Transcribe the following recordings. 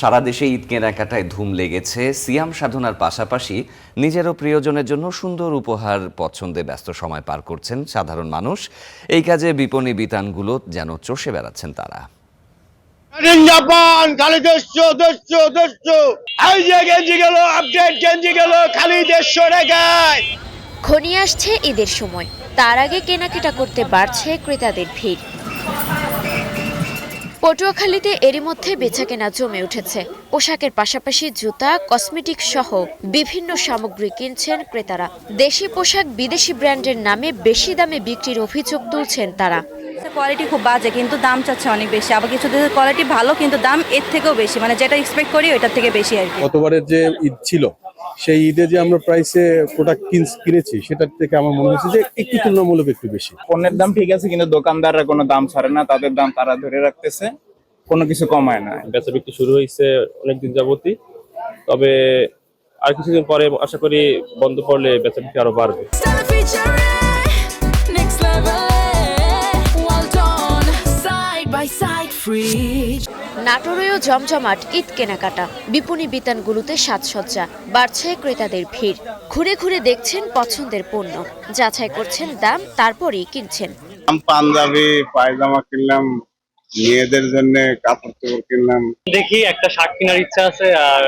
সারা দেশে ঈদ কেনাকাটায় ধুম লেগেছে। সিয়াম সাধনার পাশাপাশি নিজেরও প্রিয়জনের জন্য সুন্দর উপহার পছন্দে ব্যস্ত সময় পার করছেন সাধারণ মানুষ। এই কাজে বিপণী বিতানগুলো যেন চষে বেড়াচ্ছেন তারা। জাপান খালি 150 এই যে গেঞ্জি গেল, আপডেট গেঞ্জি গেল খালি 150 টাকায়। ঘনিয়ে আসছে ঈদের সময়, তার আগে কেনাকাটা করতে বাড়ছে ক্রেতাদের ভিড়। পটুয়াখালীতে এরই মধ্যে বেচাকেনা জমে উঠেছে। পোশাকের পাশাপাশি জুতা, কসমেটিক সহ বিভিন্ন সামগ্রী কিনছেন ক্রেতারা। দেশি পোশাক বিদেশি ব্র্যান্ডের নামে বেশি দামে বিক্রির অভিযোগ তুলছেন তারা। কোয়ালিটি খুব বাজে, কিন্তু দাম চাচ্ছে অনেক বেশি। আবার কিছু কোয়ালিটি ভালো, কিন্তু দাম এর থেকেও বেশি, মানে যেটা এক্সপেক্ট করি ওইটার থেকে বেশি আর কি। গতবারের যে ঈদ ছিল সেই ঈদে যে আমরা প্রাইসে প্রোডাক্ট কিনেছি সেটার থেকে আমার মনে হচ্ছে যে একটু তুলনামূলক একটু বেশি। পণ্যের দাম ঠিক আছে, কিন্তু দোকানদাররা কোনো দাম ছাড়ে না, তাদের দাম তারা ধরে রাখতেছে, কোনো কিছু কমায় না। বেচা বিক্রি শুরু হয়েছে অনেকদিন যাবতই, তবে আর কিছুদিন পরে আশা করি বন্ধ পড়লে বেচা বিক্রি আরো বাড়বে। নাটোরেও জমজমাট ঈদ কেনাকাটা, বিপণী বিতানগুলোতে সাজসজ্জা, বাড়ছে ক্রেতাদের ভিড়। ঘুরে ঘুরে দেখছেন পছন্দের পণ্য, যাচাই করছেন দাম, তারপরেই কিনছেন। পাঞ্জাবি পায়জামা কিনলাম, মেয়েদের জন্য কাপড় চোপড় কিনলাম। দেখি একটা শার্ট কেনার ইচ্ছা আছে, আর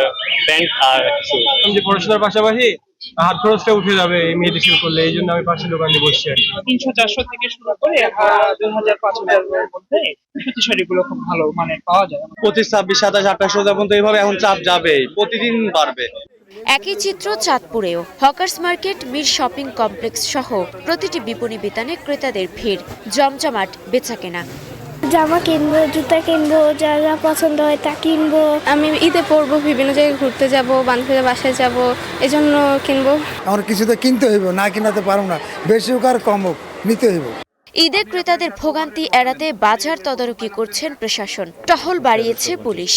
প্যান্ট আর কিছু। যে পড়াশোনার পাশাপাশি হাত খরচটা উঠে যাবে এই মেয়েদের সেল করলে, এই জন্য আমি পাশে দোকানে বসছি আর কি। 300-400 থেকে শুরু করে 2000-5000 এর মধ্যে সুতি শাড়িগুলো খুব ভালো মানে পাওয়া যায়। 25, 26, 27, 28 পর্যন্ত এইভাবে এখন চাপ যাবে, প্রতিদিন বাড়বে। একই চিত্র চাঁদপুরেও। Hawkers market, Mir shopping complex সহ প্রতিটি বিপণী বিতানে ক্রেতাদের ভিড়, জমজমাট বেচাকেনা। জামা কিনবো, জুতা কিনবো, যা যা পছন্দ হয় তা কিনবো। আমি ঈদে পরবো, বিভিন্ন জায়গায় ঘুরতে যাব, বান্ধবীদের বাসায় যাব, এজন্য কিনবো। আমার কিছু তো কিনতে হইব, না কিনাতে পারবো না, বেশি হোক আর কম হোক নিতে হইব। ঈদে ক্রেতাদের ভোগান্তি এড়াতে বাজার তদারকি করছেন প্রশাসন, টহল বাড়িয়েছে পুলিশ।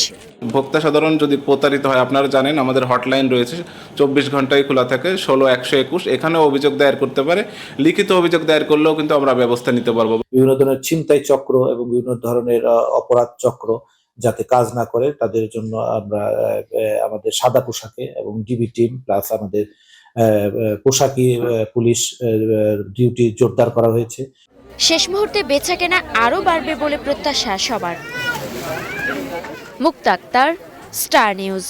ভোক্তা সাধারণ যদি প্রতারিত হয়, আপনারা জানেন আমাদের হটলাইন রয়েছে, 24 ঘন্টায় খোলা থাকে, 16-121, এখানেও অভিযোগ দায়ের করতে পারে। লিখিত অভিযোগ দায়ের করলেও কিন্তু আমরা ব্যবস্থা নিতে পারবো। বিভিন্ন ধরনের ছিনতাই চক্র এবং বিভিন্ন ধরনের অপরাধ চক্র যাতে কাজ না করে তাদের জন্য আমরা আমাদের সাদা পোশাকে এবং ডিবি টিম প্লাস আমাদের পোশাকি পুলিশ ডিউটি জোরদার করা হয়েছে। শেষ মুহূর্তে বেচাকেনা আরও বাড়বে বলে প্রত্যাশা সবার। মুক্তা আক্তার, স্টার নিউজ।